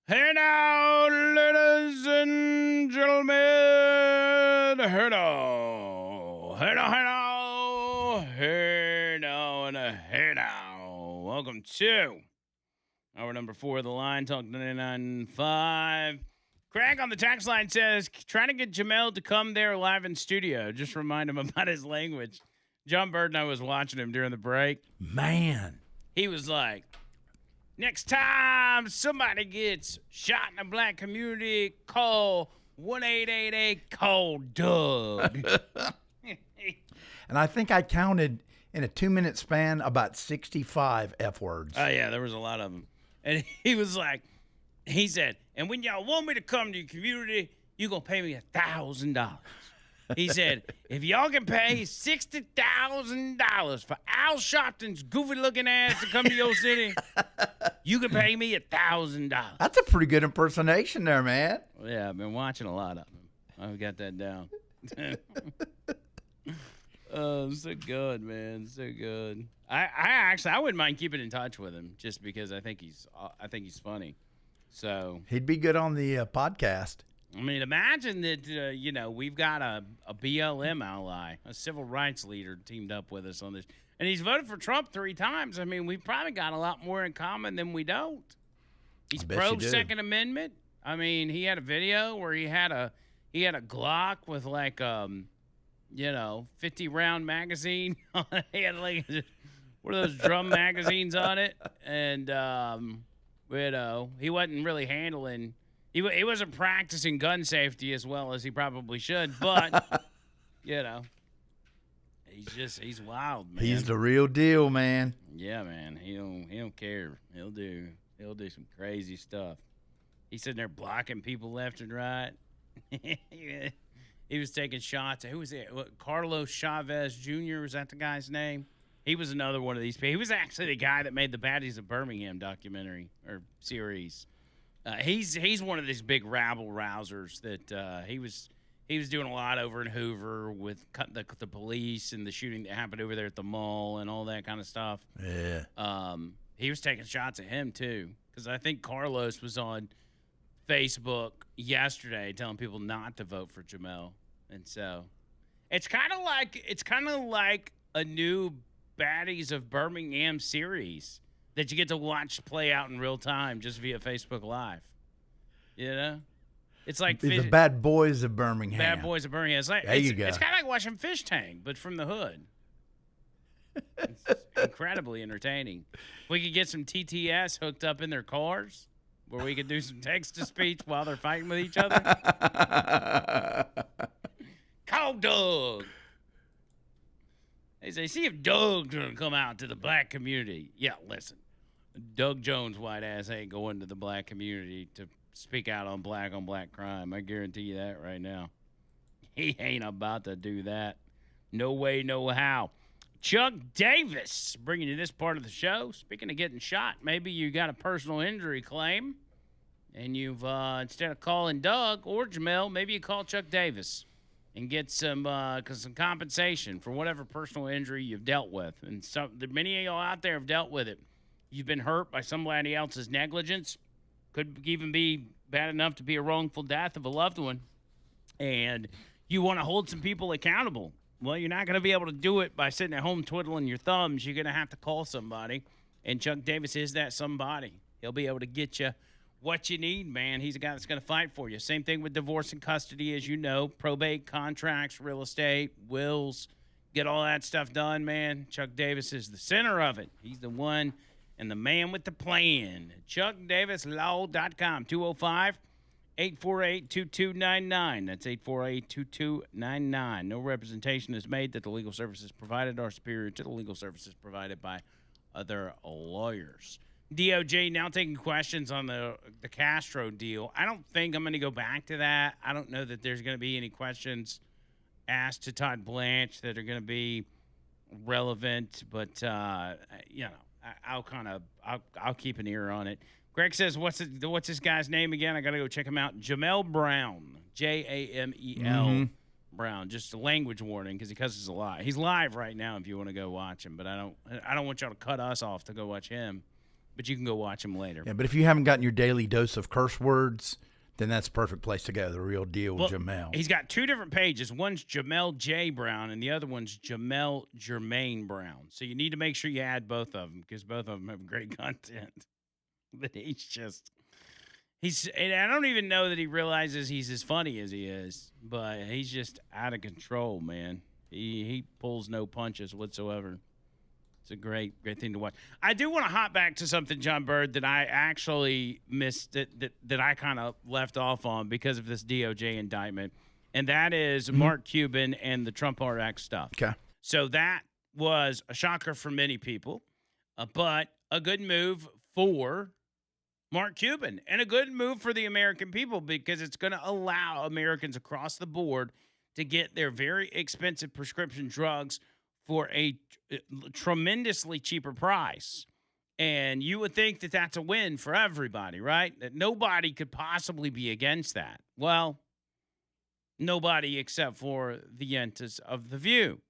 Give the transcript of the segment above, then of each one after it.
Hey now, ladies and gentlemen. Hey now. Hey now, hey now. Hey now, and hey now. Welcome to hour number 4 of the line, Talk 99.5. Craig on the text line says, trying to get Jamel to come there live in studio. Just remind him about his language. John Bird and I was watching him during the break. Man. He was like, next time somebody gets shot in the black community, call 1-888, call Doug. And I think I counted in a 2-minute span about 65 F words. Oh, yeah, there was a lot of them. And he was like, he said, and when y'all want me to come to your community, you're going to pay me $1,000. He said, if y'all can pay $60,000 for Al Sharpton's goofy-looking ass to come to your city, you can pay me $1,000. That's a pretty good impersonation there, man. Well, yeah, I've been watching a lot of them. I've got that down. Oh, so good, man, so good. I wouldn't mind keeping in touch with him just because I think he's funny. So He'd be good on the podcast. I mean, imagine that, we've got a BLM ally, a civil rights leader teamed up with us on this. And he's voted for Trump 3 times. I mean, we've probably got a lot more in common than we don't. He's pro-Second Amendment. I mean, he had a video where he had a Glock with like, 50-round magazine on it. He had like one of those drum magazines on it. And, he wasn't really handling... He wasn't practicing gun safety as well as he probably should, but, he's wild, man. He's the real deal, man. Yeah, man. He don't care. He'll do some crazy stuff. He's sitting there blocking people left and right. He was taking shots. Who was it? Carlos Chavez Jr., was that the guy's name? He was another one of these people. He was actually the guy that made the Baddies of Birmingham documentary or series. He's one of these big rabble rousers that he was doing a lot over in Hoover with the police and the shooting that happened over there at the mall and all that kind of stuff. Yeah. He was taking shots at him too, because I think Carlos was on Facebook yesterday telling people not to vote for Jamel, and so it's kind of like a new Baddies of Birmingham series that you get to watch play out in real time just via Facebook Live. It's like the Bad Boys of Birmingham. Bad Boys of Birmingham. It's like, there you go. It's kind of like watching Fish Tank, but from the hood. It's incredibly entertaining. If we could get some TTS hooked up in their cars, where we could do some text-to-speech while they're fighting with each other. Call Doug. They say, see if Doug's going to come out to the black community. Yeah, listen. Doug Jones' white ass ain't going to the black community to speak out on black crime. I guarantee you that right now. He ain't about to do that. No way, no how. Chuck Davis bringing you this part of the show. Speaking of getting shot, maybe you got a personal injury claim, and you've instead of calling Doug or Jamel, maybe you call Chuck Davis and get some compensation for whatever personal injury you've dealt with. And many of y'all out there have dealt with it. You've been hurt by somebody else's negligence. Could even be bad enough to be a wrongful death of a loved one. And you want to hold some people accountable. Well, you're not going to be able to do it by sitting at home twiddling your thumbs. You're going to have to call somebody. And Chuck Davis is that somebody. He'll be able to get you what you need, man. He's a guy that's going to fight for you. Same thing with divorce and custody, as you know. Probate, contracts, real estate, wills. Get all that stuff done, man. Chuck Davis is the center of it. He's the one and the man with the plan. ChuckDavisLaw.com, 205-848-2299. That's 848-2299. No representation is made that the legal services provided are superior to the legal services provided by other lawyers. DOJ now taking questions on the Castro deal. I don't think I'm going to go back to that. I don't know that there's going to be any questions asked to Todd Blanche that are going to be relevant, but I'll keep an ear on it. Greg says, what's this guy's name again? I got to go check him out. Jamel Brown, Jamel Brown. Just a language warning because he cusses a lot. He's live right now if you want to go watch him, but I don't want y'all to cut us off to go watch him. but you can go watch them later. Yeah, but if you haven't gotten your daily dose of curse words, then that's a perfect place to go. The Real Deal Jamel. He's got 2 different pages. One's Jamel J. Brown, and the other one's Jamel Jermaine Brown. So you need to make sure you add both of them because both of them have great content. But and I don't even know that he realizes he's as funny as he is, but he's just out of control, man. He pulls no punches whatsoever. It's a great thing to watch. I do want to hop back to something, John Bird, that I actually missed that I kind of left off on because of this DOJ indictment, and that is Mark Cuban and the Trump RX stuff. Okay. So that was a shocker for many people, but a good move for Mark Cuban and a good move for the American people because it's going to allow Americans across the board to get their very expensive prescription drugs for a tremendously cheaper price. And you would think that that's a win for everybody, right? That nobody could possibly be against that. Well, nobody except for the Yentas of The View,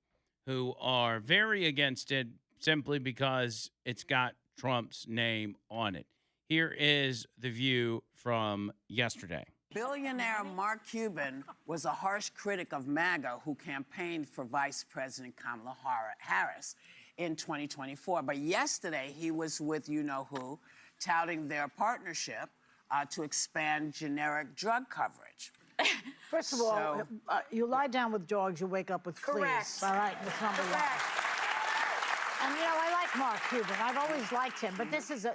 who are very against it simply because it's got Trump's name on it. Here is The View from yesterday. Billionaire Mark Cuban was a harsh critic of MAGA who campaigned for Vice President Kamala Harris in 2024. But yesterday, he was with you-know-who, touting their partnership to expand generic drug coverage. First of all, you lie down with dogs, you wake up with fleas. All right, that's number one. And I like Mark Cuban. I've always liked him, but this is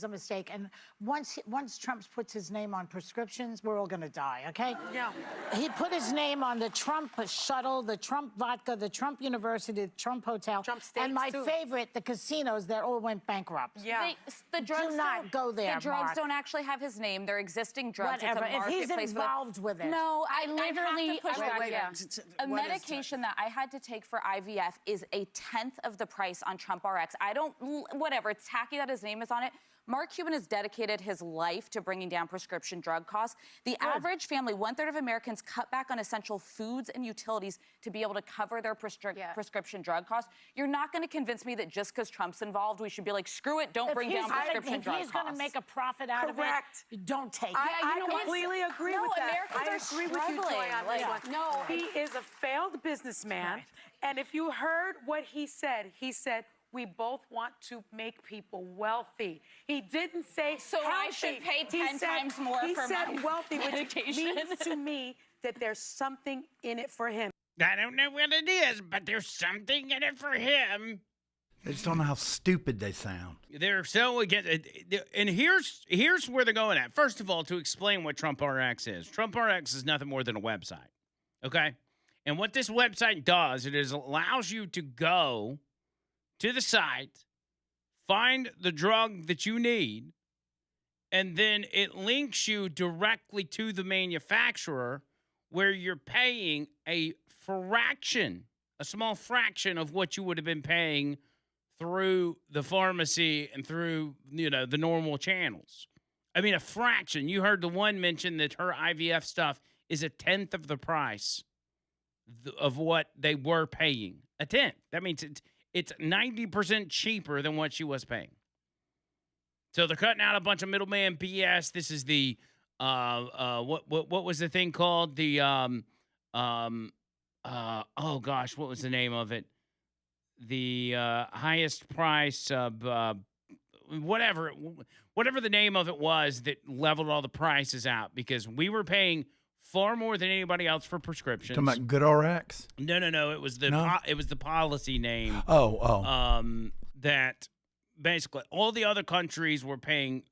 a mistake. And once Trump puts his name on prescriptions, we're all gonna die. Okay? Yeah. He put his name on the Trump shuttle, the Trump vodka, the Trump University, the Trump hotel, Trump steaks, and my too. favorite, the casinos that all went bankrupt. Yeah. The drugs Do not go there, The drugs Mark. don't actually have his name. They're existing drugs. Whatever. It's a If he's marketplace, but- involved with it. No, I have literally to push back. Wait, yeah. A what is medication that I had to take for IVF is a 10th of the price on Trump RX. Whatever. It's tacky that his name is on it. Mark Cuban has dedicated his life to bringing down prescription drug costs. The average family, 1/3 of Americans, cut back on essential foods and utilities to be able to cover their prescription drug costs. You're not going to convince me that just because Trump's involved, we should be like, screw it, don't bring down prescription drug costs. If he's going to make a profit out of it, don't take it. I completely agree with that. Americans I agree with you, Joy, on this one. No. He is a failed businessman, and if you heard what he said, we both want to make people wealthy. He didn't say So healthy. I should pay 10 times more he for said my wealthy, medication. which means to me that there's something in it for him. I don't know what it is, but there's something in it for him. They just don't know how stupid they sound. They're so against it. And here's where they're going at. First of all, to explain what Trump RX is. Trump RX is nothing more than a website, okay? And what this website does, it allows you to go to the site, find the drug that you need, and then it links you directly to the manufacturer where you're paying a small fraction of what you would have been paying through the pharmacy and through, the normal channels. I mean, a fraction. You heard the one mention that her IVF stuff is a 10th of the price of what they were paying. A 10th. That means it's 90% cheaper than what she was paying. So they're cutting out a bunch of middleman BS. This is the what was the thing called? The oh gosh, what was the name of it? The highest price whatever the name of it was that leveled all the prices out because we were paying far more than anybody else for prescriptions. Talking about Good RX? No. It was the it was the policy name. That basically all the other countries were paying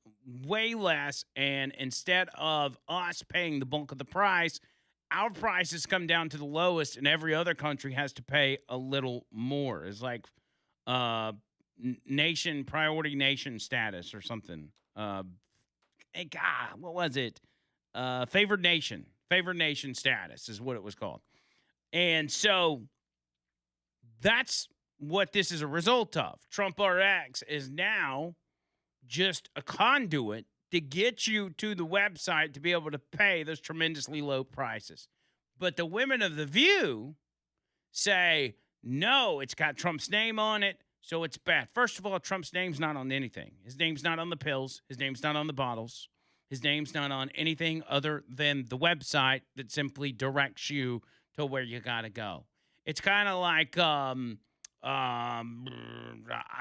way less, and instead of us paying the bulk of the price, our prices come down to the lowest, and every other country has to pay a little more. It's like priority nation status or something. What was it? Favored nation status is what it was called. And so that's what this is a result of. Trump RX is now just a conduit to get you to the website to be able to pay those tremendously low prices. But the women of The View say, no, it's got Trump's name on it. So it's bad. First of all, Trump's name's not on anything. His name's not on the pills. His name's not on the bottles. His name's not on anything other than the website that simply directs you to where you got to go. It's kind of like, I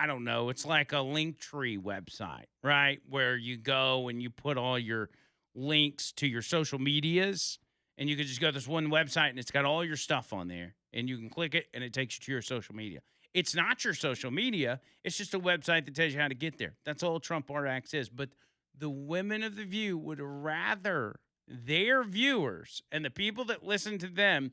don't know. It's like a Linktree website, right? Where you go and you put all your links to your social medias, and you can just go to this one website and it's got all your stuff on there, and you can click it and it takes you to your social media. It's not your social media. It's just a website that tells you how to get there. That's all Trump RX is. But the women of The View would rather their viewers and the people that listen to them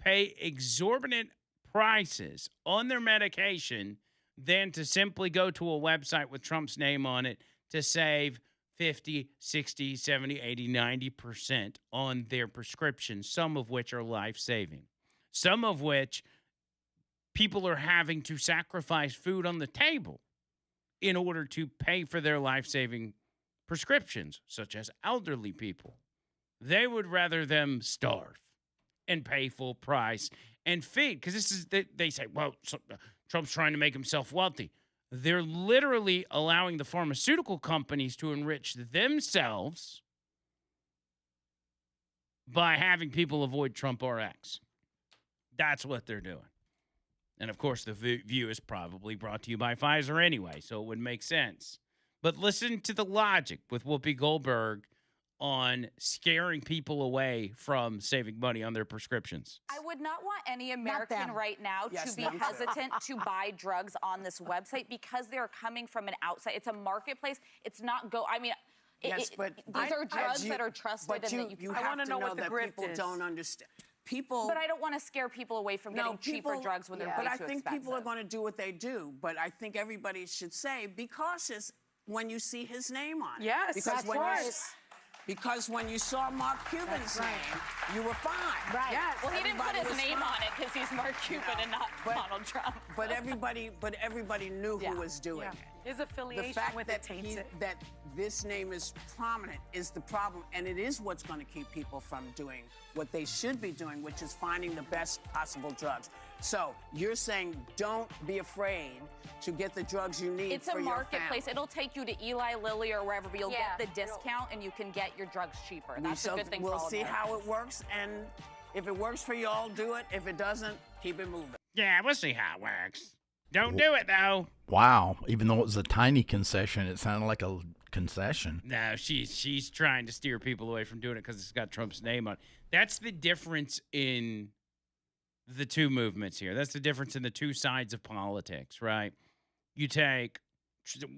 pay exorbitant prices on their medication than to simply go to a website with Trump's name on it to save 50, 60, 70, 80, 90% on their prescriptions, some of which are life-saving, some of which people are having to sacrifice food on the table in order to pay for their life-saving prescriptions, such as elderly people. They would rather them starve and pay full price and feed, because this is, they say, well, Trump's trying to make himself wealthy. They're literally allowing the pharmaceutical companies to enrich themselves by having people avoid Trump RX. That's what they're doing. And, of course, the View is probably brought to you by Pfizer anyway, so it would make sense. But listen to the logic with Whoopi Goldberg on scaring people away from saving money on their prescriptions. I would not want any American right now to be hesitant to buy drugs on this website because they're coming from an outside. It's a marketplace. It's not Yes, but these are drugs that are trusted and that you have to know that people don't understand. But I don't want to scare people away from getting cheaper drugs when they're way too expensive. But I think people are going to do what they do. But I think everybody should say, be cautious when you see his name on it. Yes, because when you saw Mark Cuban's name, you were fine. Right. Yes. Well, he didn't put his name on it because he's Mark Cuban and not Donald Trump. But everybody knew who was doing it. His affiliation with it taints it. That this name is prominent is the problem, and it is what's going to keep people from doing what they should be doing, which is finding the best possible drugs. So you're saying don't be afraid to get the drugs you need it's for a your marketplace. family. It'll take you to Eli Lilly or wherever, but you'll get the discount and you can get your drugs cheaper. That's a good thing for all We'll see Americans. how it works, and if it works for you all, do it. If it doesn't, keep it moving. Yeah, we'll see how it works. Don't do it, though. Wow. Even though it was a tiny concession, it sounded like a concession. No, she's trying to steer people away from doing it because it's got Trump's name on it. That's the difference in the two movements here. That's the difference in the two sides of politics, right? You take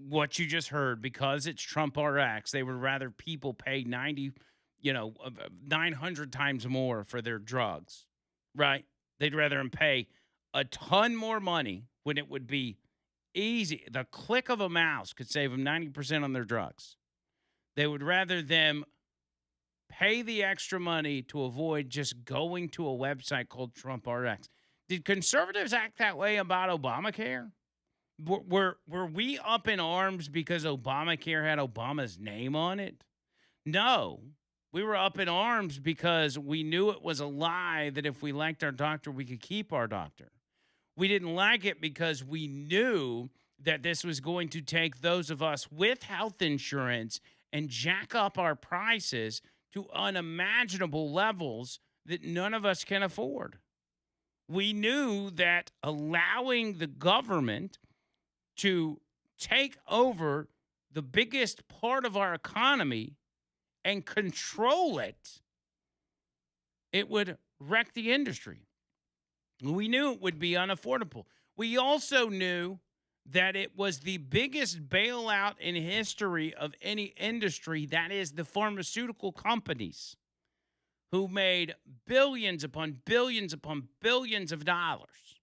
what you just heard, because it's Trump RX, they would rather people pay 900 times more for their drugs, right? They'd rather them pay a ton more money when it would be easy. The click of a mouse could save them 90% on their drugs. They would rather them pay the extra money to avoid just going to a website called Trump RX. Did conservatives act that way about Obamacare? Were we up in arms because Obamacare had Obama's name on it? No. We were up in arms because we knew it was a lie that if we liked our doctor, we could keep our doctor. We didn't like it because we knew that this was going to take those of us with health insurance and jack up our prices to unimaginable levels that none of us can afford. We knew that allowing the government to take over the biggest part of our economy and control it, it would wreck the industry. We knew it would be unaffordable. We also knew that it was the biggest bailout in history of any industry, that is the pharmaceutical companies, who made billions upon billions upon billions of dollars.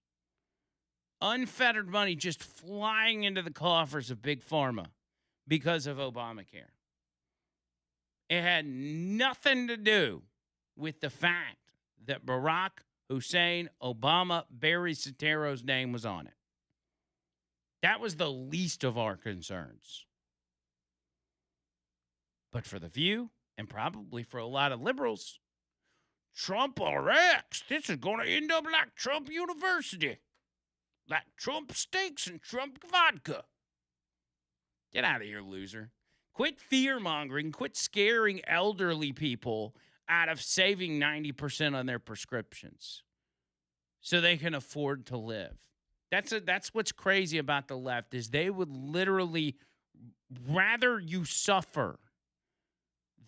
Unfettered money just flying into the coffers of Big Pharma because of Obamacare. It had nothing to do with the fact that Barack Hussein Obama Barry Sotero's name was on it. That was the least of our concerns. But for The View, and probably for a lot of liberals, Trump RX, this is going to end up like Trump University. like Trump steaks and Trump vodka. Get out of here, loser. Quit fear-mongering. Quit scaring elderly people out of saving 90% on their prescriptions so they can afford to live. That's what's crazy about the left is they would literally rather you suffer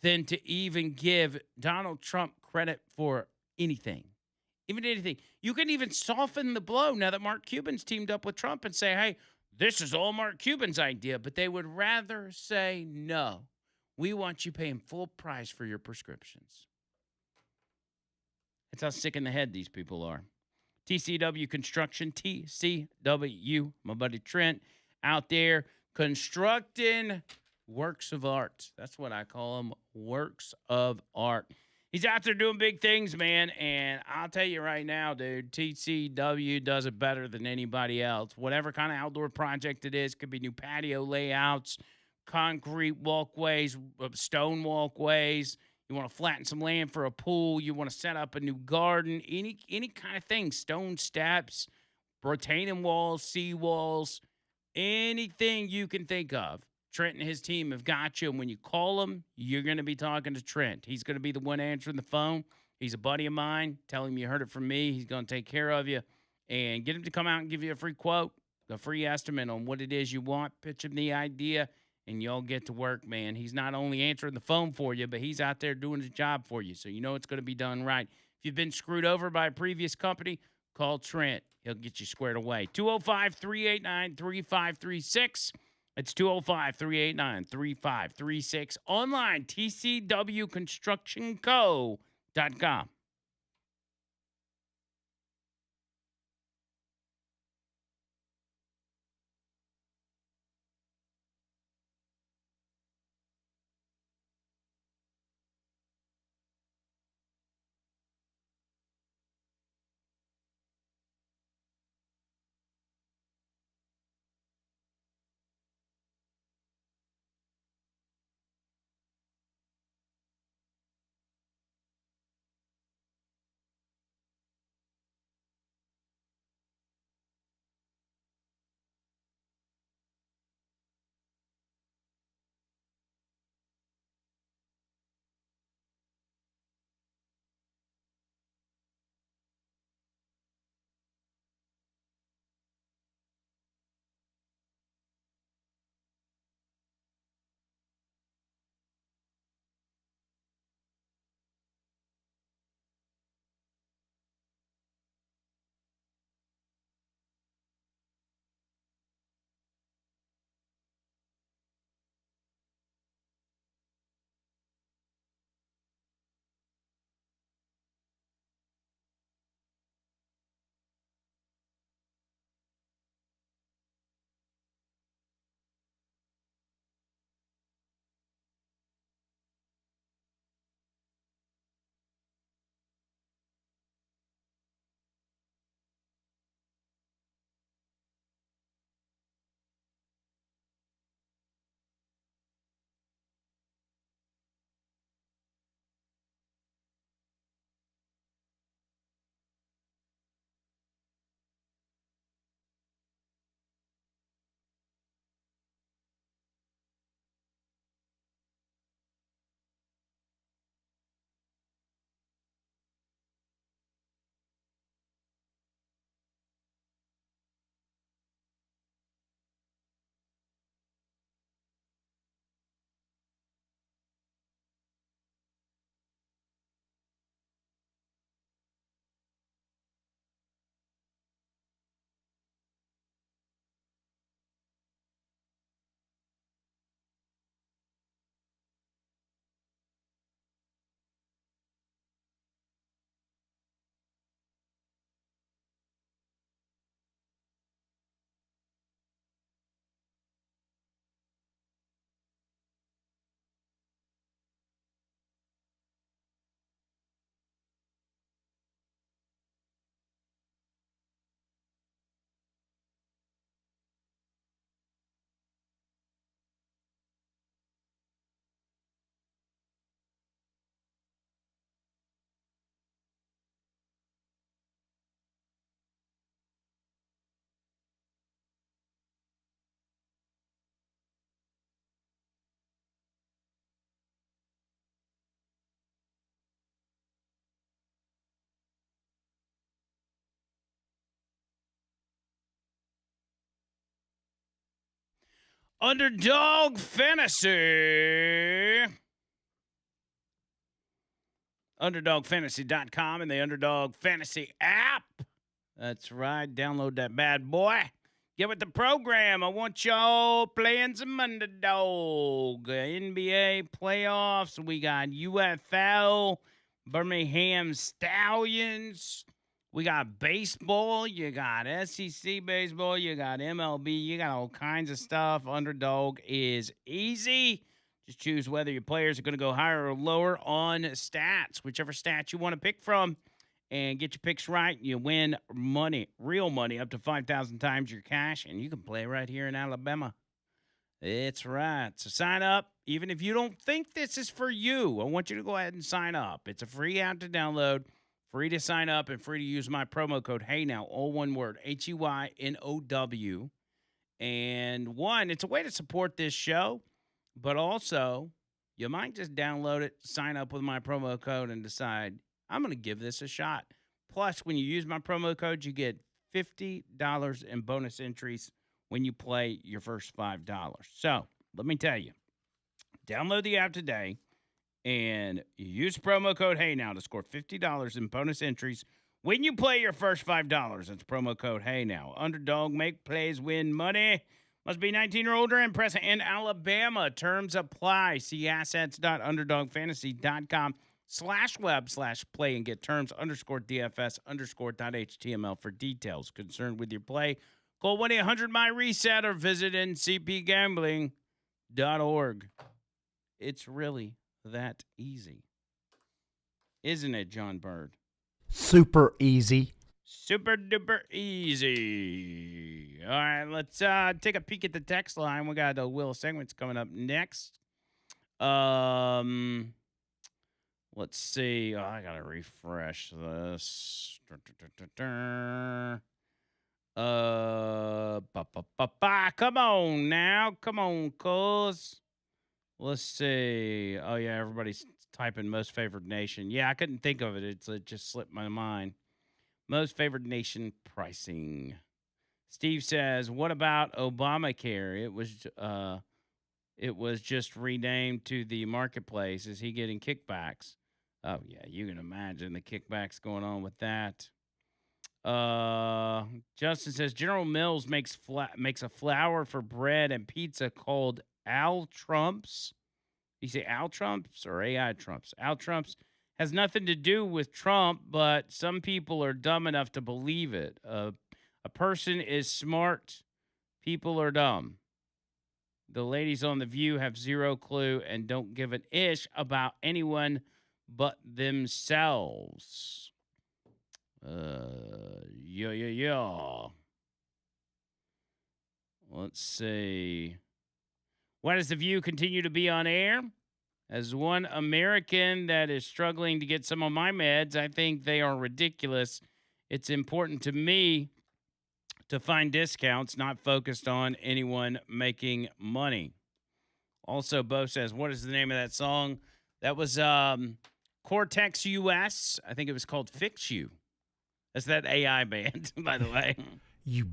than to even give Donald Trump credit for anything. Even anything. You can even soften the blow now that Mark Cuban's teamed up with Trump and say, hey, this is all Mark Cuban's idea. But they would rather say, no, we want you paying full price for your prescriptions. That's how sick in the head these people are. TCW Construction, TCW, my buddy Trent out there constructing works of art. That's what I call them, works of art. He's out there doing big things, man, and I'll tell you right now, dude, TCW does it better than anybody else. Whatever kind of outdoor project it is, could be new patio layouts, concrete walkways, stone walkways. You want to flatten some land for a pool. You want to set up a new garden, any kind of thing, stone steps, retaining walls, seawalls, anything you can think of. Trent and his team have got you. And when you call him, you're going to be talking to Trent. He's going to be the one answering the phone. He's a buddy of mine. Tell him you heard it from me. He's going to take care of you. And get him to come out and give you a free quote, a free estimate on what it is you want. Pitch him the idea, and y'all get to work, man. He's not only answering the phone for you, but he's out there doing his job for you. So you know it's going to be done right. If you've been screwed over by a previous company, call Trent. He'll get you squared away. 205-389-3536. It's 205-389-3536. Online, tcwconstructionco.com. Underdog Fantasy. UnderdogFantasy.com and the Underdog Fantasy app. That's right. Download that bad boy. Get with the program. I want y'all playing some underdog. NBA playoffs. We got UFL, Birmingham Stallions. We got baseball. You got SEC baseball. You got MLB. You got all kinds of stuff. Underdog is easy. Just choose whether your players are going to go higher or lower on stats, whichever stat you want to pick from. And get your picks right, you win money, real money, up to 5,000 times your cash, and you can play right here in Alabama. It's right. So sign up. Even if you don't think this is for you, I want you to go ahead and sign up. It's a free app to download, free to sign up, and free to use my promo code HEYNOW, all one word, HEYNOW. And one, it's a way to support this show, but also you might just download it, sign up with my promo code, and decide, I'm going to give this a shot. Plus, when you use my promo code, you get $50 in bonus entries when you play your first $5. So, let me tell you, download the app today and use promo code HEYNOW to score $50 in bonus entries when you play your first $5. That's promo code HEYNOW. Underdog, make plays, win money. Must be 19 or older and present in Alabama. Terms apply. See assets.underdogfantasy.com/web/play and get terms _DFS_.html for details. Concerned with your play, call 1-800-MY-RESET or visit ncpgambling.org. It's really that easy. Isn't it, John Bird? Super easy. Super duper easy. All right, let's take a peek at the text line. We got the Will segments coming up next. Let's see. Oh, I gotta refresh this. Come on now. Come on, cuz. Let's see. Oh yeah, everybody's typing most favored nation. Yeah, I couldn't think of it. It just slipped my mind. Most favored nation pricing. Steve says, "What about Obamacare? It was just renamed to the marketplace. Is he getting kickbacks?" Oh yeah, you can imagine the kickbacks going on with that. Justin says General Mills makes a flour for bread and pizza called Al Trumps. You say Al Trumps or AI Trumps? Al Trumps has nothing to do with Trump, but some people are dumb enough to believe it. A person is smart, people are dumb. The ladies on The View have zero clue and don't give an ish about anyone but themselves. Yeah. Let's see. Why does The View continue to be on air? As one American that is struggling to get some of my meds, I think they are ridiculous. It's important to me to find discounts, not focused on anyone making money. Also, Bo says, what is the name of that song? That was Cortex US. I think it was called Fix You. That's that AI band, by the way. You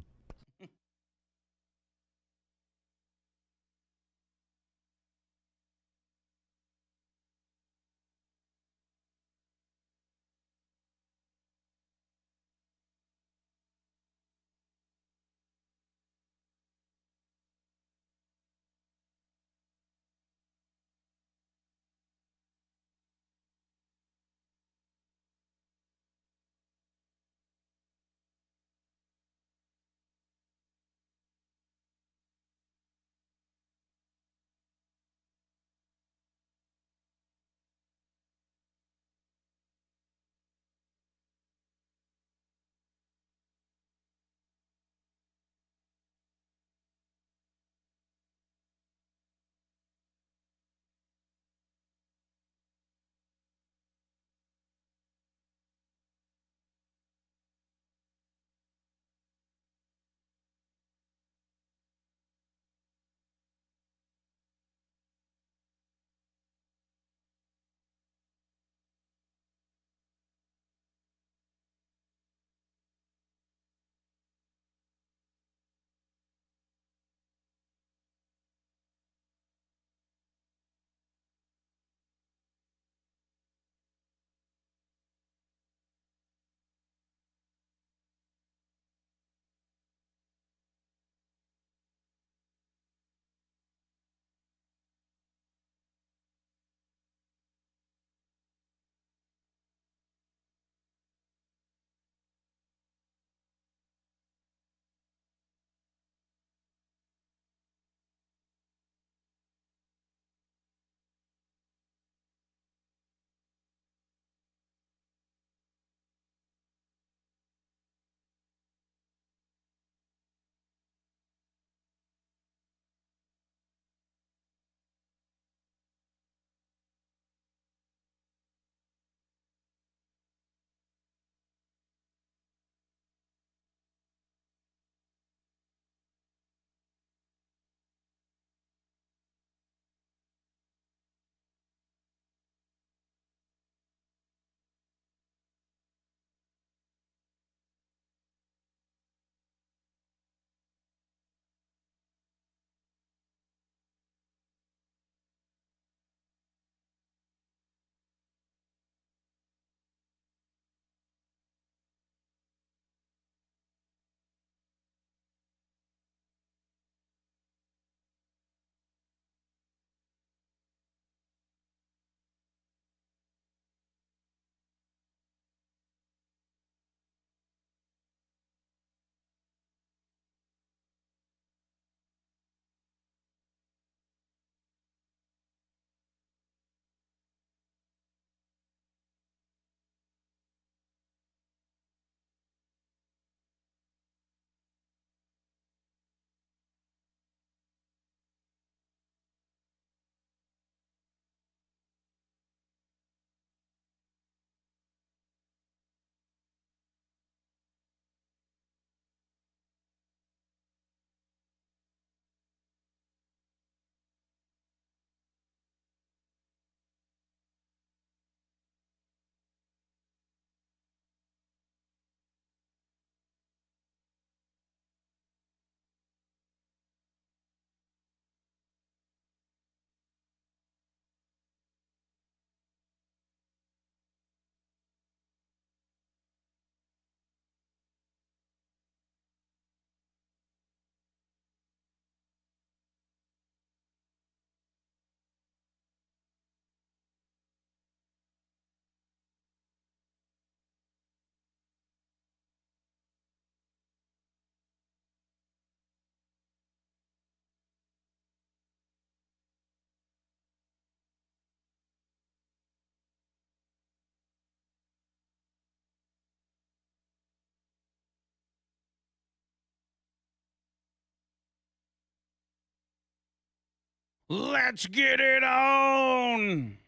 Let's get it on.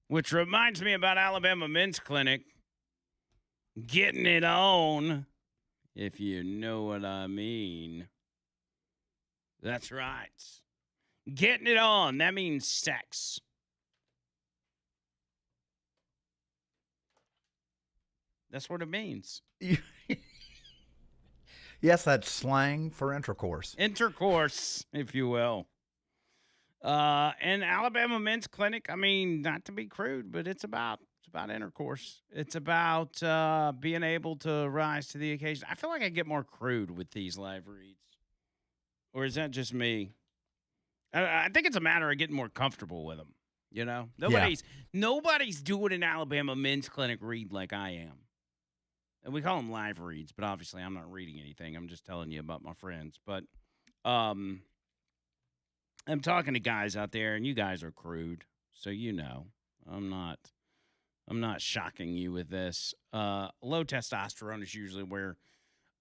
Which reminds me about Alabama Men's Clinic. Getting it on, if you know what I mean. That's right. Getting it on, that means sex. That's what it means. Yes, that's slang for intercourse. Intercourse, if you will. And Alabama Men's Clinic, I mean, not to be crude, but it's about intercourse. It's about being able to rise to the occasion. I feel like I get more crude with these live reads. Or is that just me? I think it's a matter of getting more comfortable with them. You know? Nobody's doing an Alabama Men's Clinic read like I am. And we call them live reads, but obviously I'm not reading anything. I'm just telling you about my friends. But I'm talking to guys out there, and you guys are crude, so you know. I'm not shocking you with this. Low testosterone is usually where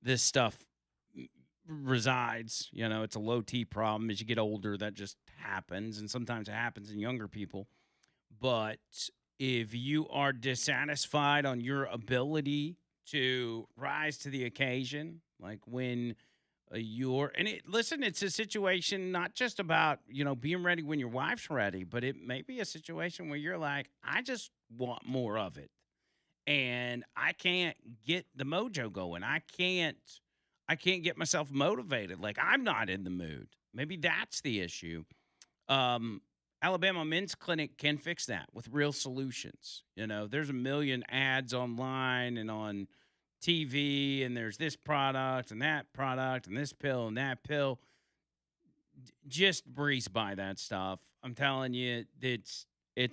this stuff resides. You know, it's a low T problem. As you get older, that just happens, and sometimes it happens in younger people. But if you are dissatisfied on your ability to rise to the occasion, like when it's a situation not just about, being ready when your wife's ready, but it may be a situation where you're like, I just want more of it. And I can't get the mojo going. I can't get myself motivated. Like, I'm not in the mood. Maybe that's the issue. Alabama Men's Clinic can fix that with real solutions. There's a million ads online and on TV, and there's this product and that product and this pill and that pill. Just breeze by that stuff. I'm telling you, it's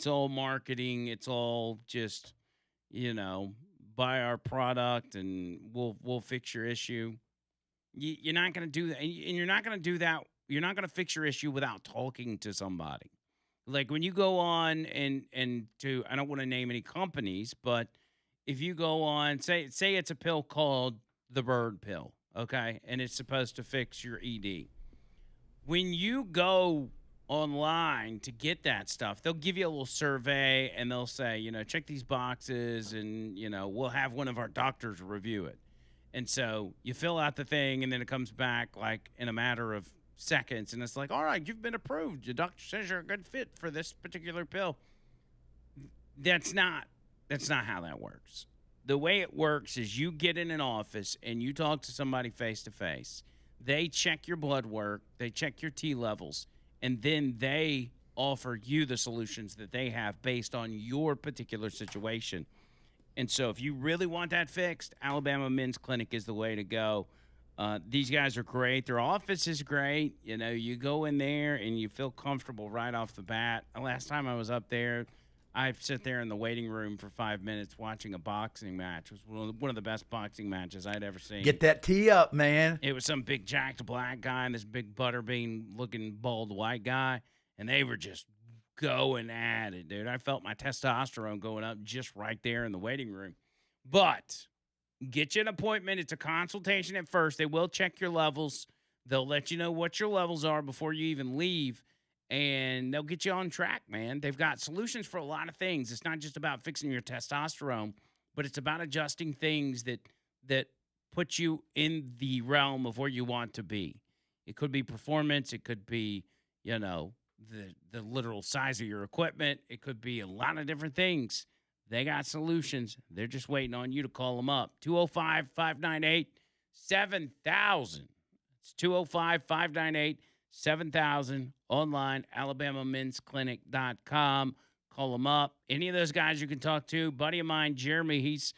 all marketing. It's all just, buy our product and we'll fix your issue. You're not going to do that, and you're not going to do that. You're not going to fix your issue without talking to somebody. Like when you go on and I don't want to name any companies, but if you go on, say it's a pill called the bird pill, okay, and it's supposed to fix your ED. When you go online to get that stuff, they'll give you a little survey and they'll say, check these boxes and, we'll have one of our doctors review it. And so you fill out the thing and then it comes back like in a matter of seconds and it's like, all right, you've been approved. Your doctor says you're a good fit for this particular pill. That's not how that works. The way it works is you get in an office and you talk to somebody face to face. They check your blood work, they check your T levels, and then they offer you the solutions that they have based on your particular situation. And so if you really want that fixed, Alabama Men's Clinic is the way to go. These guys are great. Their office is great. You go in there and you feel comfortable right off the bat. Last time I was up there, I sit there in the waiting room for 5 minutes watching a boxing match. It was one of the best boxing matches I'd ever seen. Get that tee up, man. It was some big jacked black guy and this big butterbean-looking bald white guy, and they were just going at it, dude. I felt my testosterone going up just right there in the waiting room. But get you an appointment. It's a consultation at first. They will check your levels. They'll let you know what your levels are before you even leave. And they'll get you on track, man. They've got solutions for a lot of things. It's not just about fixing your testosterone, but it's about adjusting things that put you in the realm of where you want to be. It could be performance. It could be, the literal size of your equipment. It could be a lot of different things. They got solutions. They're just waiting on you to call them up. 205-598-7000. It's 205-598-7000. Online, alabamamensclinic.com. Call them up. Any of those guys you can talk to. Buddy of mine, Jeremy, he's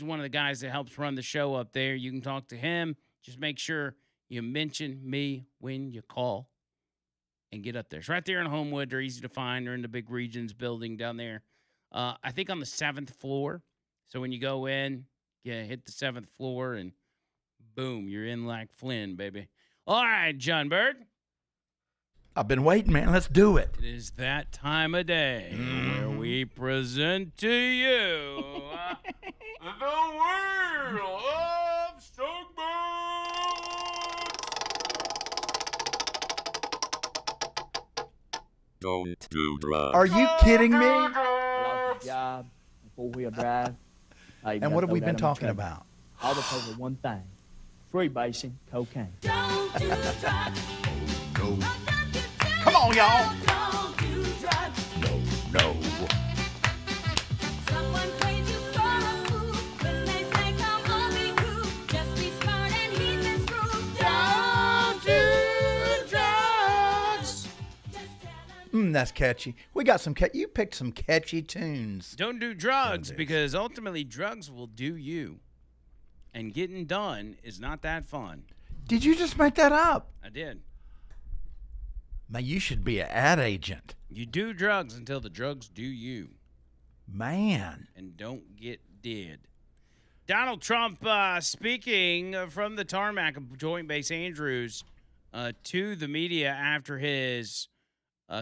one of the guys that helps run the show up there. You can talk to him. Just make sure you mention me when you call and get up there. It's right there in Homewood. They're easy to find. They're in the big Regions building down there. I think on the 7th floor. So when you go in, hit the 7th floor and boom, you're in like Flynn, baby. All right, John Bird. I've been waiting, man. Let's do it. It is that time of day where we present to you the Wheel of Stokebirds. Don't do drugs. Are you kidding me? I lost my job, four-wheel drive. And what have we been talking about? All because of one thing. Freebasing cocaine. Don't do drugs. No. Oh, don't you do Come on, y'all. Don't do drugs. No. Someone plays you for a fool when they say come on be cool. Just be smart and heed this rule. Don't do drugs. Just tell them. That's catchy. We got some you picked some catchy tunes. Don't do drugs because ultimately drugs will do you. And getting done is not that fun. Did you just make that up? I did. Man, you should be an ad agent. You do drugs until the drugs do you. Man. And don't get dead. Donald Trump speaking from the tarmac of Joint Base Andrews to the media after his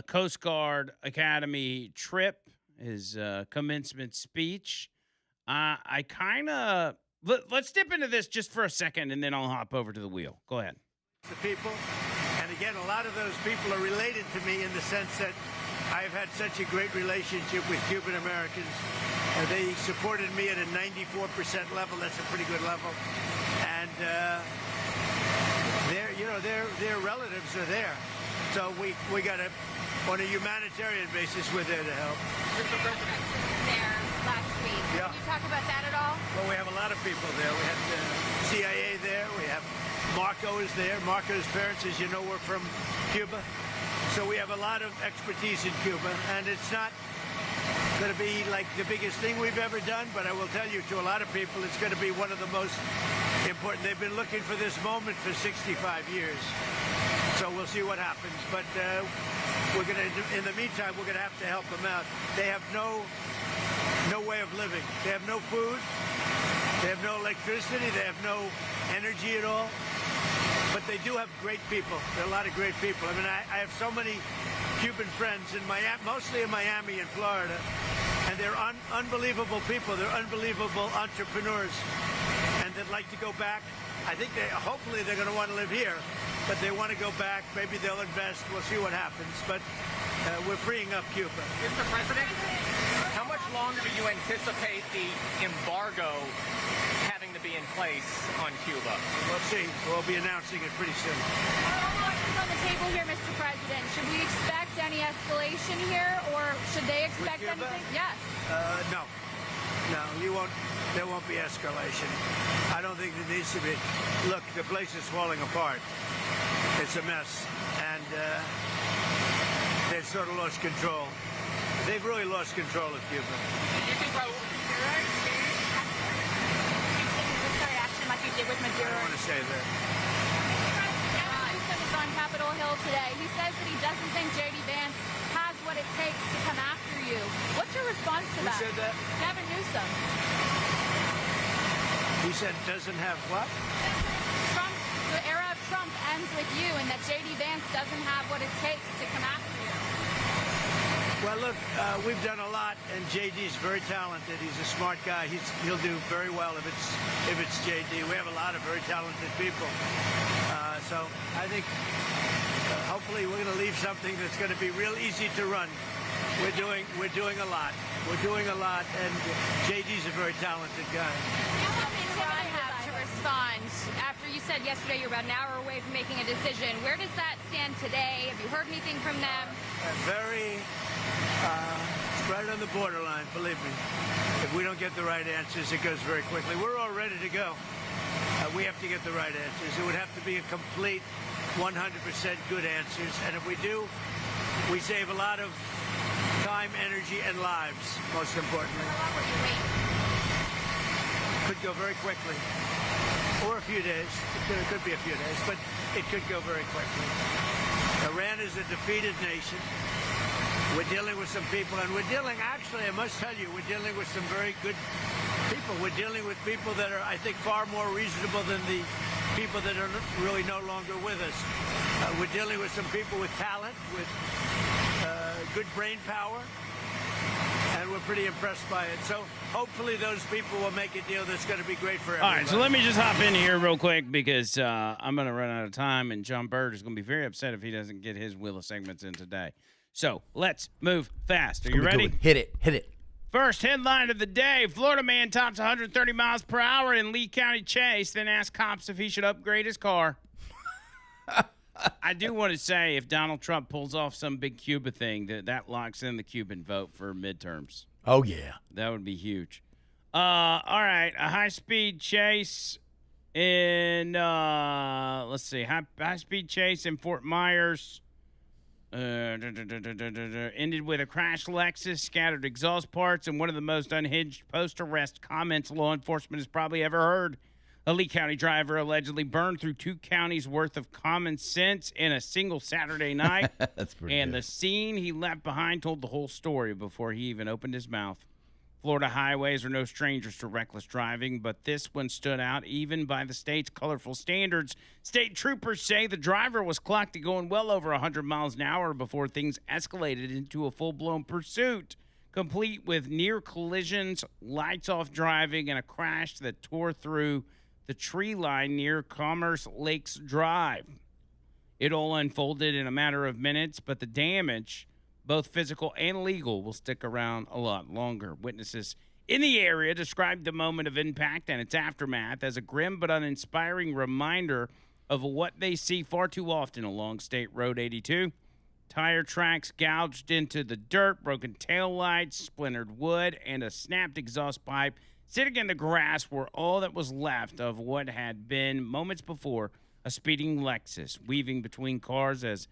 Coast Guard Academy trip, his commencement speech. I kind of... Let's dip into this just for a second, and then I'll hop over to the wheel. Go ahead. The people, and again, a lot of those people are related to me in the sense that I've had such a great relationship with Cuban Americans. They supported me at a 94% level. That's a pretty good level, and their relatives are there. So we got on a humanitarian basis, we're there to help. Mr. President. There last week. Yeah. Can you talk about that at all? Well, we have a lot of people there. We have the CIA there. We have Marco is there. Marco's parents, as you know, were from Cuba. So we have a lot of expertise in Cuba. And it's not going to be like the biggest thing we've ever done, but I will tell you, to a lot of people, it's going to be one of the most important. They've been looking for this moment for 65 years. So we'll see what happens. But we're going to, in the meantime, we're going to have to help them out. They have no way of living. They have no food. They have no electricity. They have no energy at all. But they do have great people. There are a lot of great people. I mean, I have so many Cuban friends in Miami, mostly in Miami and Florida, and they're unbelievable people. They're unbelievable entrepreneurs, and they'd like to go back. I think hopefully they're going to want to live here, but they want to go back. Maybe they'll invest. We'll see what happens. But we're freeing up Cuba. Mr. President, how much longer do you anticipate the embargo having to be in place on Cuba? We'll see. We'll be announcing it pretty soon. All options on the table here, Mr. President. Should we expect any escalation here, or should they expect anything? Yes. No. No, you won't. There won't be escalation. I don't think there needs to be. Look, the place is falling apart. It's a mess, and they've sort of lost control. They've really lost control of Cuba. Do you think action like you did with Maduro? I don't want to say that. Newsom is on Capitol Hill today. He says that he doesn't think J.D. Vance has what it takes to come after you. What's your response to that? Who said that? Gavin Newsom. He said doesn't have what? Trump, the era of Trump ends with you, and that J.D. Vance doesn't have what it takes to come after you. Well, look, we've done a lot, and JD's very talented. He's a smart guy. He'll do very well if it's JD. We have a lot of very talented people. So I think hopefully we're going to leave something that's going to be real easy to run. We're doing a lot. We're doing a lot, and JD's a very talented guy. How long did I have to respond after you said yesterday you're about an hour away from making a decision? Where does that stand today? Have you heard anything from them? It's right on the borderline, believe me. If we don't get the right answers, it goes very quickly. We're all ready to go. We have to get the right answers. It would have to be a complete 100% good answers. And if we do, we save a lot of time, energy, and lives, most importantly. How long will you wait? Could go very quickly. Or a few days. It could be a few days, but it could go very quickly. Iran is a defeated nation. We're dealing with some people, and actually, I must tell you, we're dealing with some very good people. We're dealing with people that are, I think, far more reasonable than the people that are really no longer with us. We're dealing with some people with talent, with good brain power, and we're pretty impressed by it. So hopefully those people will make a deal that's going to be great for everybody. All right, so let me just hop in here real quick because I'm going to run out of time, and John Bird is going to be very upset if he doesn't get his Wheel of Segments in today. So let's move fast. Are you ready? Hit it. First headline of the day, Florida man tops 130 miles per hour in Lee County chase, then asks cops if he should upgrade his car. I do want to say if Donald Trump pulls off some big Cuba thing, that locks in the Cuban vote for midterms. Oh, yeah. That would be huge. All right, a high-speed chase in, let's see, high-speed chase in Fort Myers. Ended with a crashed Lexus, scattered exhaust parts, and one of the most unhinged post-arrest comments law enforcement has probably ever heard. A Lee County driver allegedly burned through 2 counties' worth of common sense in a single Saturday night. That's pretty And good. the scene he left behind told the whole story before he even opened his mouth. Florida highways are no strangers to reckless driving, but this one stood out even by the state's colorful standards. State troopers say the driver was clocked at going well over 100 miles an hour before things escalated into a full-blown pursuit, complete with near collisions, lights-off driving, and a crash that tore through the tree line near Commerce Lakes Drive. It all unfolded in a matter of minutes, but the damage, both physical and legal, will stick around a lot longer. Witnesses in the area described the moment of impact and its aftermath as a grim but uninspiring reminder of what they see far too often along State Road 82. Tire tracks gouged into the dirt, broken taillights, splintered wood, and a snapped exhaust pipe sitting in the grass were all that was left of what had been, moments before, a speeding Lexus, weaving between cars at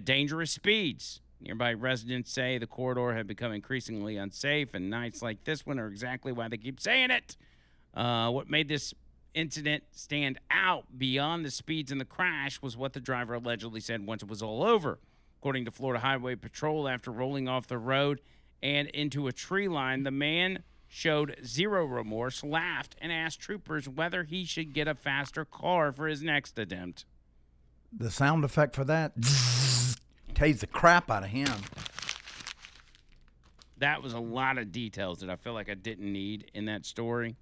dangerous speeds. Nearby residents say the corridor had become increasingly unsafe, and nights like this one are exactly why they keep saying it. What made this incident stand out beyond the speeds in the crash was what the driver allegedly said once it was all over. According to Florida Highway Patrol, after rolling off the road and into a tree line, the man showed zero remorse, laughed, and asked troopers whether he should get a faster car for his next attempt. The sound effect for that tased the crap out of him. That was a lot of details that I feel like I didn't need in that story,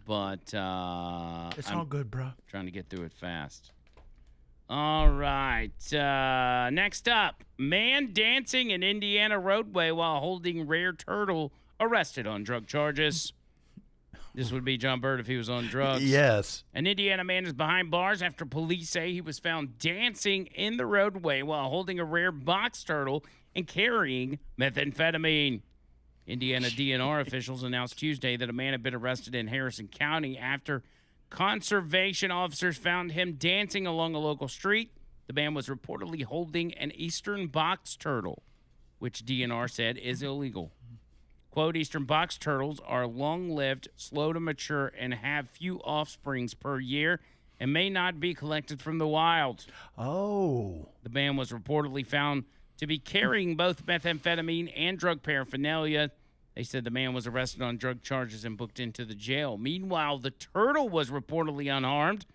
but It's all good, bro. Trying to get through it fast. All right. Next up, man dancing in Indiana roadway while holding rare turtle arrested on drug charges. This would be John Bird if he was on drugs. Yes. An Indiana man is behind bars after police say he was found dancing in the roadway while holding a rare box turtle and carrying methamphetamine. Indiana DNR officials announced Tuesday that a man had been arrested in Harrison County after conservation officers found him dancing along a local street. The man was reportedly holding an eastern box turtle, which DNR said is illegal. Quote, eastern box turtles are long-lived, slow to mature, and have few offsprings per year and may not be collected from the wild. Oh. The man was reportedly found to be carrying both methamphetamine and drug paraphernalia. They said the man was arrested on drug charges and booked into the jail. Meanwhile, the turtle was reportedly unharmed.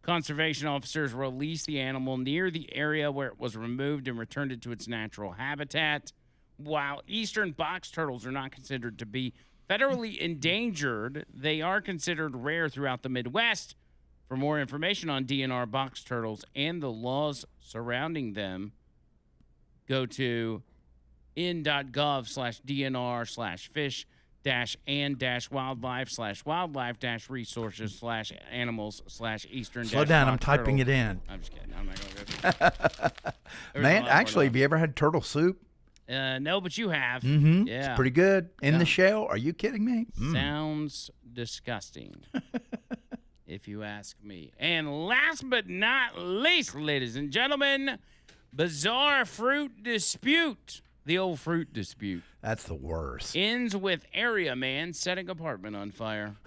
Conservation officers released the animal near the area where it was removed and returned it to its natural habitat. While eastern box turtles are not considered to be federally endangered, they are considered rare throughout the Midwest. For more information on DNR box turtles and the laws surrounding them, go to in.gov/dnr/fish-and-wildlife/wildlife-resources/animals/eastern. Slow down, I'm typing it in. I'm just kidding. I'm not going to go. Man, actually, have you ever had turtle soup? No, but you have. Mm-hmm. Yeah. It's pretty good. In the shell? Are you kidding me? Sounds disgusting, if you ask me. And last but not least, ladies and gentlemen, bizarre fruit dispute. The old fruit dispute. That's the worst. Ends with area man setting apartment on fire.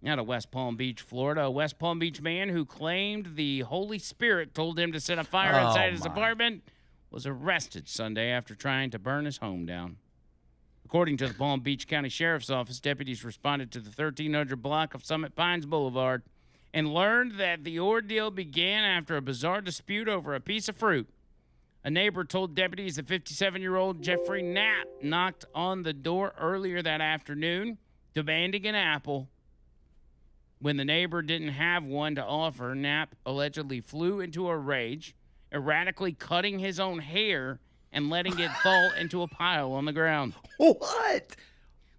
Out of West Palm Beach, Florida, a West Palm Beach man who claimed the Holy Spirit told him to set a fire inside his apartment was arrested Sunday after trying to burn his home down. According to the Palm Beach County Sheriff's Office, deputies responded to the 1300 block of Summit Pines Boulevard and learned that the ordeal began after a bizarre dispute over a piece of fruit. A neighbor told deputies that 57-year-old Jeffrey Knapp knocked on the door earlier that afternoon, demanding an apple. When the neighbor didn't have one to offer, Knapp allegedly flew into a rage erratically cutting his own hair and letting it fall into a pile on the ground. What?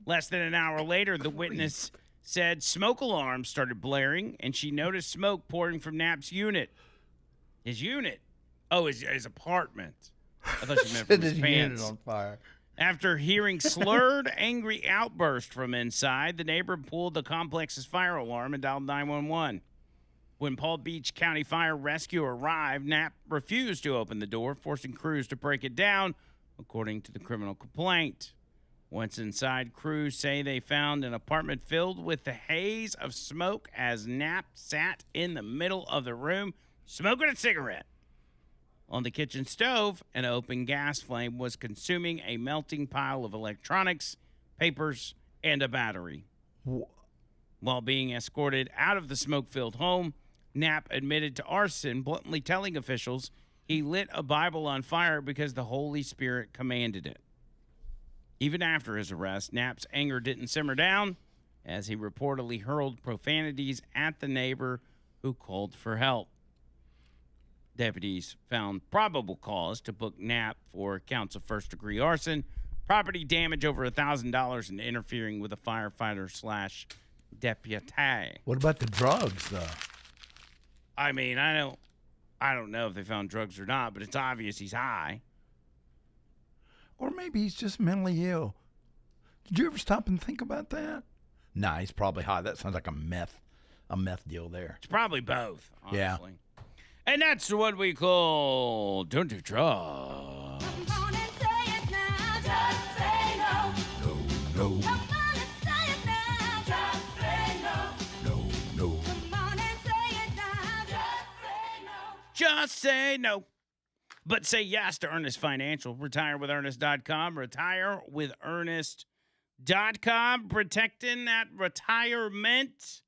Less than an hour later, the witness said smoke alarms started blaring, and she noticed smoke pouring from Knapp's unit. His unit? Oh, his apartment. I thought she meant from his pants. Unit on fire. After hearing slurred, angry outbursts from inside, the neighbor pulled the complex's fire alarm and dialed 911. When Palm Beach County Fire Rescue arrived, Knapp refused to open the door, forcing crews to break it down, according to the criminal complaint. Once inside, crews say they found an apartment filled with the haze of smoke as Knapp sat in the middle of the room, smoking a cigarette. On the kitchen stove, an open gas flame was consuming a melting pile of electronics, papers, and a battery. While being escorted out of the smoke-filled home, Knapp admitted to arson, bluntly telling officials he lit a Bible on fire because the Holy Spirit commanded it. Even after his arrest, Knapp's anger didn't simmer down, as he reportedly hurled profanities at the neighbor who called for help. Deputies found probable cause to book Knapp for counts of first-degree arson, property damage over $1,000, and interfering with a firefighter/deputy. What about the drugs, though? I mean, I don't know if they found drugs or not, but it's obvious he's high. Or maybe he's just mentally ill. Did you ever stop and think about that? Nah, he's probably high. That sounds like a meth deal there. It's probably both, honestly. Yeah. And that's what we call don't do drugs. Come on and say it now, just say no. No. Come on and say it now, just say no. No. Come on and say it now, just say no. Just say no. But say yes to Earnest Financial. RetireWithEarnest.com. RetireWithEarnest.com. Protecting that retirement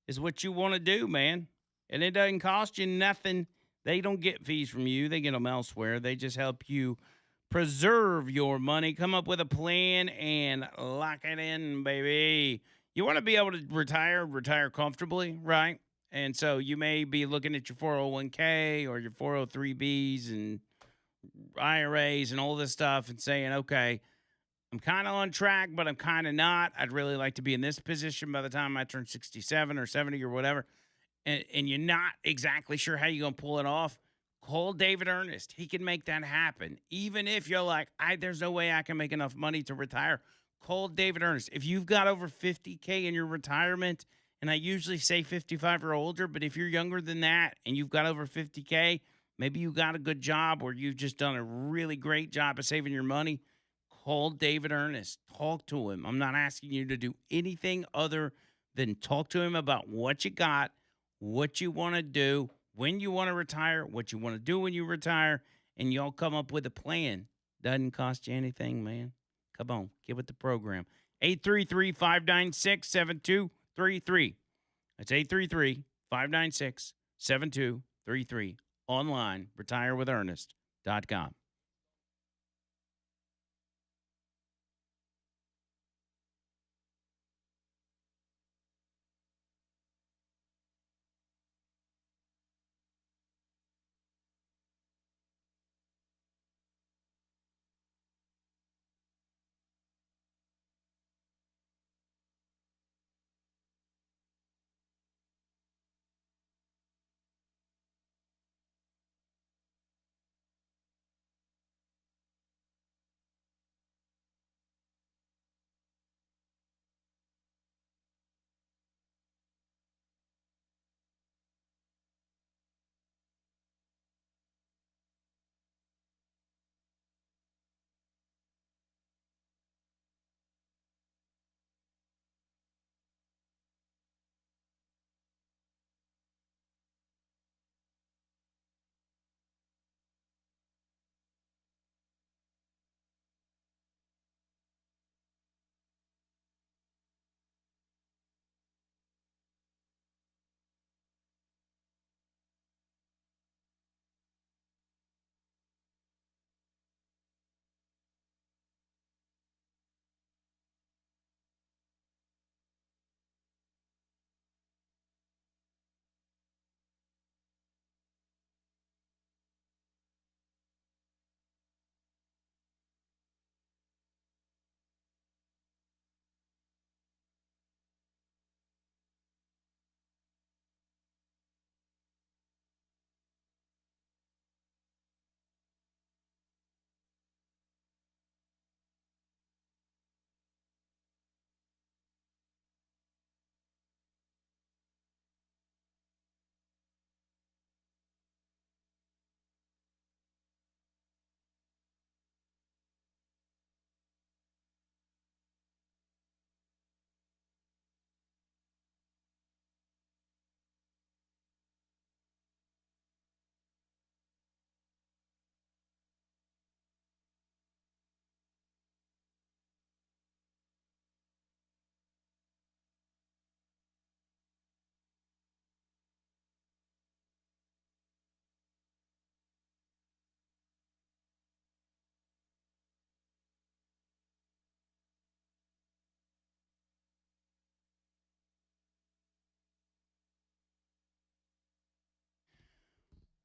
is what you want to do, man. And it doesn't cost you nothing. They don't get fees from you. They get them elsewhere. They just help you preserve your money, come up with a plan, and lock it in, baby. You want to be able to retire comfortably, right? And so you may be looking at your 401k or your 403bs and IRAs and all this stuff and saying, okay, I'm kind of on track, but I'm kind of not. I'd really like to be in this position by the time I turn 67 or 70 or whatever. And you're not exactly sure how you're going to pull it off, call David Earnest. He can make that happen. Even if you're like, there's no way I can make enough money to retire, call David Earnest. If you've got over $50K in your retirement, and I usually say 55 or older, but if you're younger than that and you've got over 50K, maybe you got a good job or you've just done a really great job of saving your money, call David Earnest. Talk to him. I'm not asking you to do anything other than talk to him about what you got, what you want to do, when you want to retire, what you want to do when you retire, and y'all come up with a plan. Doesn't cost you anything, man. Come on, get with the program. 833-596-7233. That's 833-596-7233. Online, retirewithernest.com.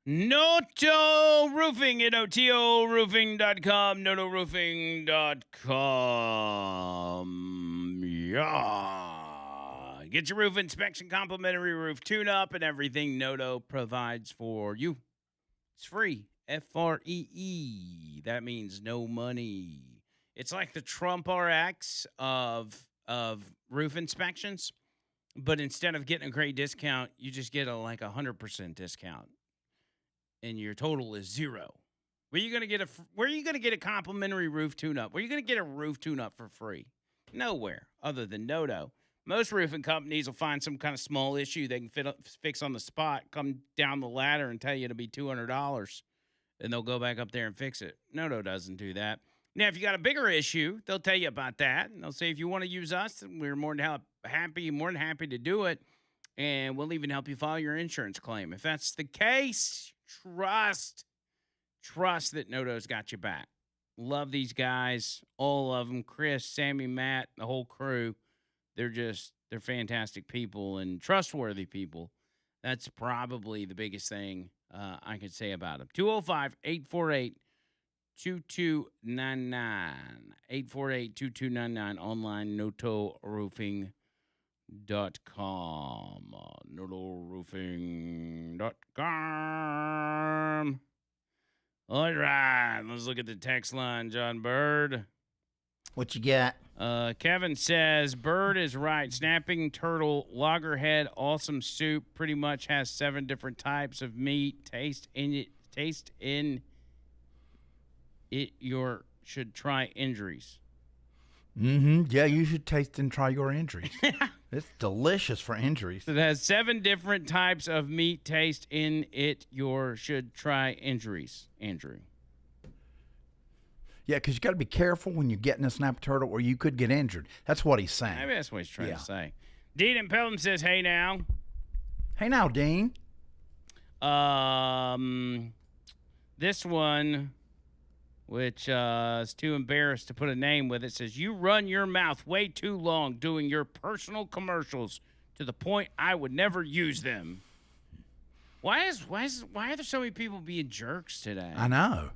Noto Roofing at OTOroofing.com. NotoRoofing.com. Yeah. Get your roof inspection, complimentary roof tune-up, and everything Noto provides for you. It's free. Free. That means no money. It's like the Trump RX of roof inspections, but instead of getting a great discount, you just get a 100% discount. And your total is zero. Where are you gonna get a complimentary roof tune-up? Where are you gonna get a roof tune-up for free? Nowhere other than Noto. Most roofing companies will find some kind of small issue they can fix on the spot, come down the ladder and tell you it'll be $200, and they'll go back up there and fix it. Noto doesn't do that. Now, if you got a bigger issue, they'll tell you about that, and they'll say if you want to use us, we're more than happy to do it, and we'll even help you file your insurance claim. If that's the case, trust that Noto's got your back. Love these guys, all of them. Chris, Sammy, Matt, the whole crew. They're fantastic people and trustworthy people. That's probably the biggest thing I could say about them. 205-848-2299. 848-2299. Online, NotoRoofing.com. NotoRoofing.com. All right, let's look at the text line, John Bird. What you got? Kevin says, Bird is right. Snapping turtle, loggerhead, awesome soup. Pretty much has 7 different types of meat. Taste in it. You should try injuries. Mm-hmm. Yeah, you should taste and try your injuries. It's delicious for injuries. It has 7 different types of meat. Taste in it. You should try injuries, Andrew. Yeah, because you got to be careful when you're getting a snap turtle, or you could get injured. That's what he's saying. Maybe that's what he's trying to say. Dean in Pelham says, "Hey now." Hey now, Dean. This one, which is too embarrassed to put a name with it, says, "You run your mouth way too long doing your personal commercials to the point I would never use them." Why are there so many people being jerks today? I know.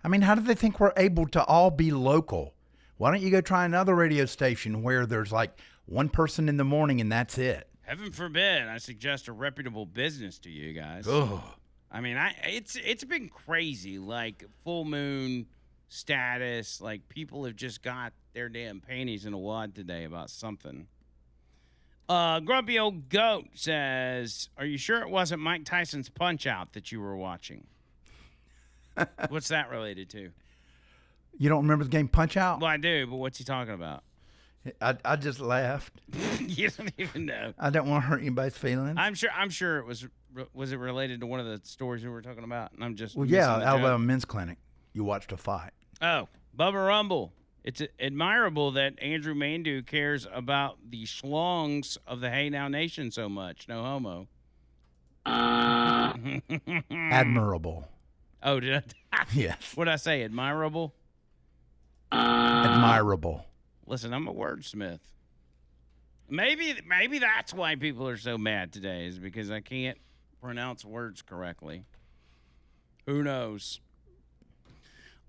I mean, how do they think we're able to all be local? Why don't you go try another radio station where there's like one person in the morning and that's it? Heaven forbid I suggest a reputable business to you guys. Ugh. I mean, it's been crazy. Like full moon status. Like people have just got their damn panties in a wad today about something. Grumpy old goat says, "Are you sure it wasn't Mike Tyson's Punch Out that you were watching?" What's that related to? You don't remember the game Punch Out? Well, I do, but what's he talking about? I just laughed. You don't even know. I don't want to hurt anybody's feelings. I'm sure it was. Was it related to one of the stories we were talking about? And I'm just Alabama Men's Clinic. You watched a fight. Oh, Bubba Rumble. It's admirable that Andrew Mandu cares about the schlongs of the Hey Now Nation so much. No homo. Admirable. Oh, did I? Yes. What did I say? Admirable? Admirable. Listen, I'm a wordsmith. Maybe that's why people are so mad today, is because I can't pronounce words correctly. Who knows?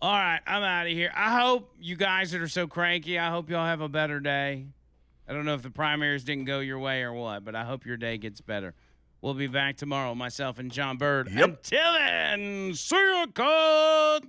All right, I'm out of here. I hope you guys that are so cranky, I hope y'all have a better day. I don't know if the primaries didn't go your way or what, but I hope your day gets better. We'll be back tomorrow, myself and John Bird. Yep. Until then, see you, God.